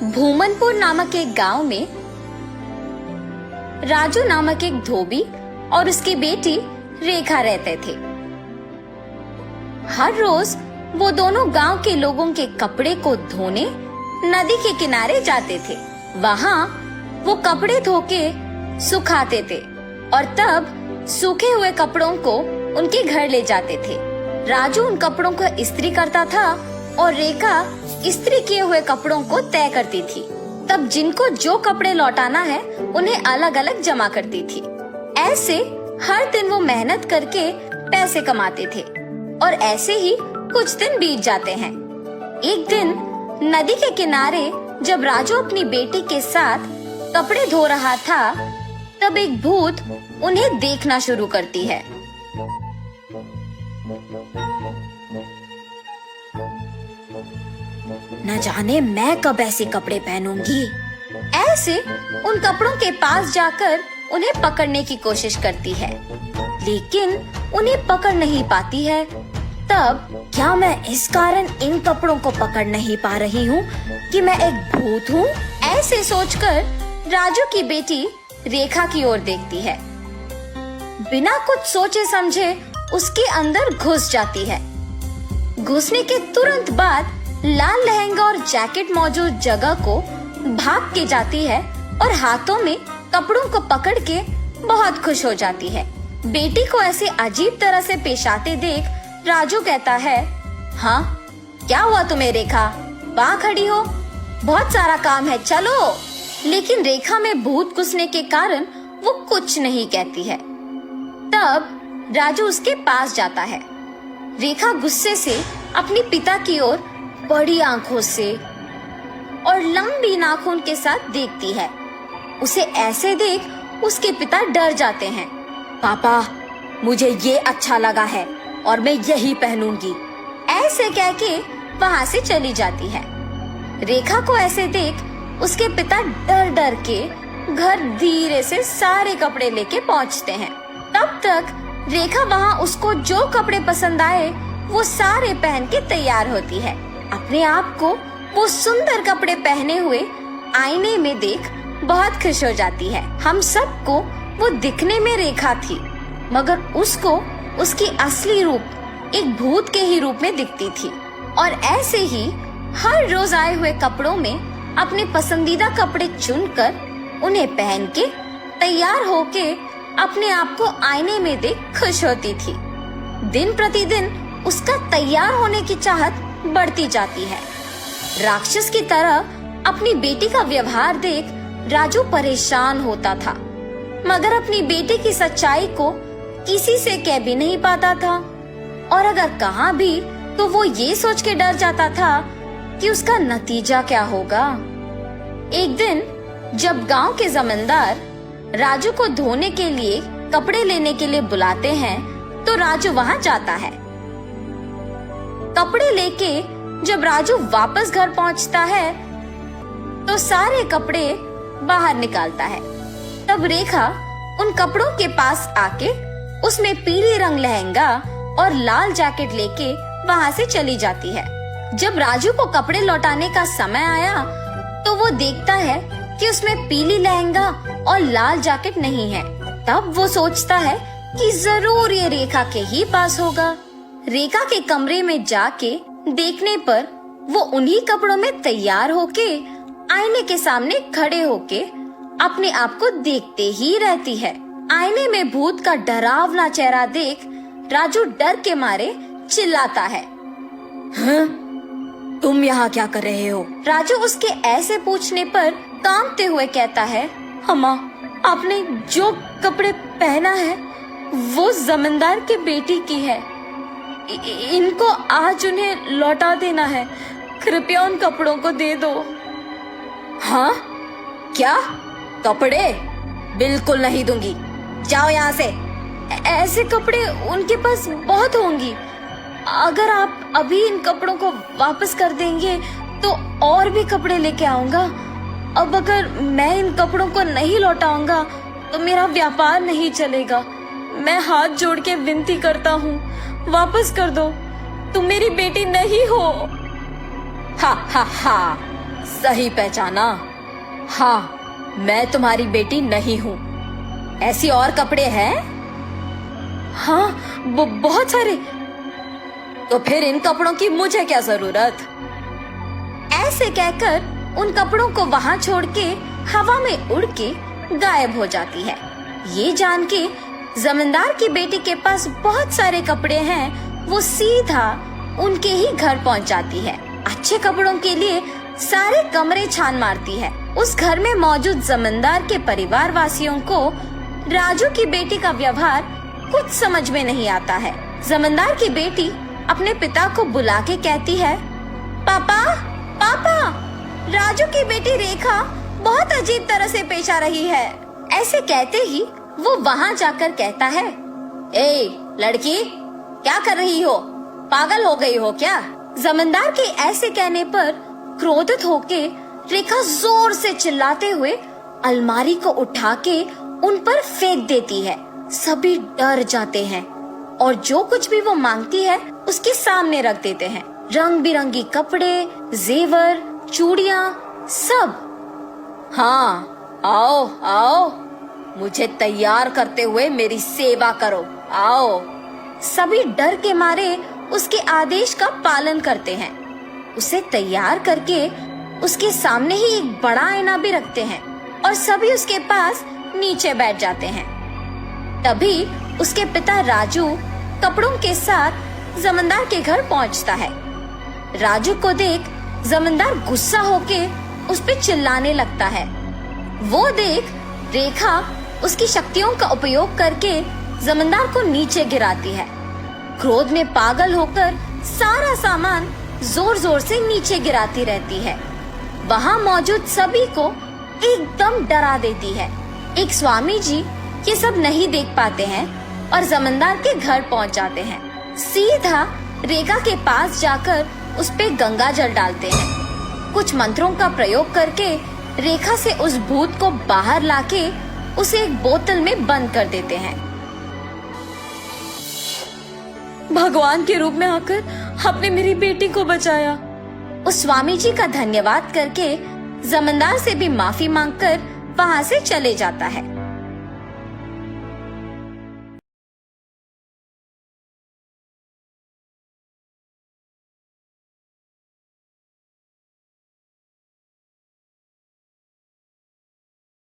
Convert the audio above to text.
भूमनपुर नामक एक गांव में राजू नामक एक धोबी और उसकी बेटी रेखा रहते थे। हर रोज वो दोनों गांव के लोगों के कपड़े को धोने नदी के किनारे जाते थे। वहाँ वो कपड़े धो के सुखाते थे और तब सूखे हुए कपड़ों को उनके घर ले जाते थे। राजू उन कपड़ों को इस्त्री करता था और रेखा इस्त्री किए हुए कपड़ों को तय करती थी। तब जिनको जो कपड़े लौटाना है उन्हें अलग अलग जमा करती थी। ऐसे हर दिन वो मेहनत करके पैसे कमाते थे और ऐसे ही कुछ दिन बीत जाते हैं। एक दिन नदी के किनारे जब राजू अपनी बेटी के साथ कपड़े धो रहा था, तब एक भूत उन्हें देखना शुरू करती है। न जाने मैं कब ऐसे कपड़े पहनूंगी। ऐसे उन कपड़ों के पास जाकर उन्हें पकड़ने की कोशिश करती है, लेकिन उन्हें पकड़ नहीं पाती है। तब क्या मैं इस कारण इन कपड़ों को पकड़ नहीं पा रही हूँ कि मैं एक भूत हूँ? ऐसे सोचकर राजू की बेटी रेखा की ओर देखती है। बिना कुछ सोचे समझे उसके अंदर घुस जाती है। घुसने के तुरंत बाद लाल लहंगा और जैकेट मौजूद जगह को भाग के जाती है और हाथों में कपड़ों को पकड़ के बहुत खुश हो जाती है। बेटी को ऐसे अजीब तरह से पेश आते देख राजू कहता है, हाँ क्या हुआ तुम्हें रेखा? वहाँ खड़ी हो, बहुत सारा काम है, चलो। लेकिन रेखा में भूत घुसने के कारण वो कुछ नहीं कहती है। तब राजू उसके पास जाता है। रेखा गुस्से से अपनी पिता की ओर बड़ी आंखों से और लंबी नाखून के साथ देखती है। उसे ऐसे देख उसके पिता डर जाते हैं। पापा, मुझे ये अच्छा लगा है और मैं यही पहनूंगी, ऐसे कह के वहाँ से चली जाती है। रेखा को ऐसे देख उसके पिता डर डर के घर धीरे से सारे कपड़े लेके पहुँचते हैं। तब तक रेखा वहाँ उसको जो कपड़े पसंद आए वो सारे पहन के तैयार होती है। अपने आप को वो सुंदर कपड़े पहने हुए आईने में देख बहुत खुश हो जाती है। हम सबको वो दिखने में रेखा थी, मगर उसको उसकी असली रूप एक भूत के ही रूप में दिखती थी। और ऐसे ही हर रोज आए हुए कपड़ों में अपने पसंदीदा कपड़े चुनकर उन्हें पहन के तैयार होके अपने आप को आईने में देख खुश होती थी। दिन प्रतिदिन उसका तैयार होने की चाहत बढ़ती जाती है। राक्षस की तरह अपनी बेटी का व्यवहार देख राजू परेशान होता था, मगर अपनी बेटी की सच्चाई को किसी से कह भी नहीं पाता था, और अगर कहा भी तो वो ये सोच के डर जाता था कि उसका नतीजा क्या होगा। एक दिन जब गांव के जमींदार राजू को धोने के लिए कपड़े लेने के लिए बुलाते हैं, तो राजू वहाँ जाता है। कपड़े लेके जब राजू वापस घर पहुँचता है तो सारे कपड़े बाहर निकालता है। तब रेखा उन कपड़ों के पास आके उसमें पीले रंग लहंगा और लाल जैकेट लेके वहाँ से चली जाती है। जब राजू को कपड़े लौटाने का समय आया तो वो देखता है कि उसमें पीली लहंगा और लाल जैकेट नहीं है। तब वो सोचता है कि जरूर ये रेखा के ही पास होगा। रेखा के कमरे में जाके देखने पर वो उन्हीं कपड़ों में तैयार होके आईने के सामने खड़े होके अपने आप को देखते ही रहती है। आईने में भूत का डरावना चेहरा देख राजू डर के मारे चिल्लाता है, हाँ? तुम यहाँ क्या कर रहे हो? राजू उसके ऐसे पूछने पर कांपते हुए कहता है, अम्मा, आपने जो कपड़े पहना है वो जमींदार की बेटी की है। इनको आज उन्हें लौटा देना है, कृपया उन कपड़ों को दे दो। हाँ? क्या? कपड़े? बिल्कुल नहीं दूंगी, जाओ यहाँ से। ऐसे कपड़े उनके पास बहुत होंगी, अगर आप अभी इन कपड़ों को वापस कर देंगे तो और भी कपड़े लेके आऊंगा। अब अगर मैं इन कपड़ों को नहीं लौटाऊंगा तो मेरा व्यापार नहीं चलेगा। मैं हाथ जोड़ के विनती करता हूँ, वापस कर दो, तुम मेरी बेटी नहीं हो। हा हा हा, सही पहचाना। हाँ, मैं तुम्हारी बेटी नहीं हूँ। ऐसी और कपड़े हैं? हाँ, बहुत सारे। तो फिर इन कपड़ों की मुझे क्या जरूरत? ऐसे कहकर उन कपड़ों को वहां छोड़ के हवा में उड़ के गायब हो जाती है। ये जान के जमींदार की बेटी के पास बहुत सारे कपड़े हैं, वो सीधा उनके ही घर पहुंच जाती है। अच्छे कपड़ों के लिए सारे कमरे छान मारती है। उस घर में मौजूद जमींदार के परिवार वासियों को राजू की बेटी का व्यवहार कुछ समझ में नहीं आता है। जमींदार की बेटी अपने पिता को बुला के कहती है, पापा पापा, राजू की बेटी रेखा बहुत अजीब तरह से पेश आ रही है। ऐसे कहते ही वो वहाँ जाकर कहता है, ए लड़की, क्या कर रही हो? पागल हो गई हो क्या? जमींदार के ऐसे कहने पर क्रोधित होके रेखा जोर से चिल्लाते हुए अलमारी को उठा के उन पर फेंक देती है। सभी डर जाते हैं और जो कुछ भी वो मांगती है उसके सामने रख देते हैं। रंग बिरंगी कपड़े, जेवर, चूड़ियाँ, सब। हाँ, आओ आओ, मुझे तैयार करते हुए मेरी सेवा करो, आओ। सभी डर के मारे उसके आदेश का पालन करते हैं। उसे तैयार करके उसके सामने ही एक बड़ा आईना भी रखते हैं और सभी उसके पास नीचे बैठ जाते हैं। तभी उसके पिता राजू कपड़ों के साथ जमींदार के घर पहुंचता है। राजू को देख जमींदार गुस्सा होके उस पे चिल्लाने लगता है। वो देख रेखा उसकी शक्तियों का उपयोग करके जमींदार को नीचे गिराती है। क्रोध में पागल होकर सारा सामान जोर जोर से नीचे गिराती रहती है। वहाँ मौजूद सभी को एकदम डरा देती है। एक स्वामी जी ये सब नहीं देख पाते हैं और जमींदार के घर पहुँच जाते हैं। सीधा रेखा के पास जाकर उस पे गंगा जल डालते हैं। कुछ मंत्रों का प्रयोग करके रेखा से उस भूत को बाहर लाके उसे एक बोतल में बंद कर देते हैं। भगवान के रूप में आकर आपने मेरी बेटी को बचाया। उस स्वामी जी का धन्यवाद करके जमींदार से भी माफी मांगकर वहाँ से चले जाता है।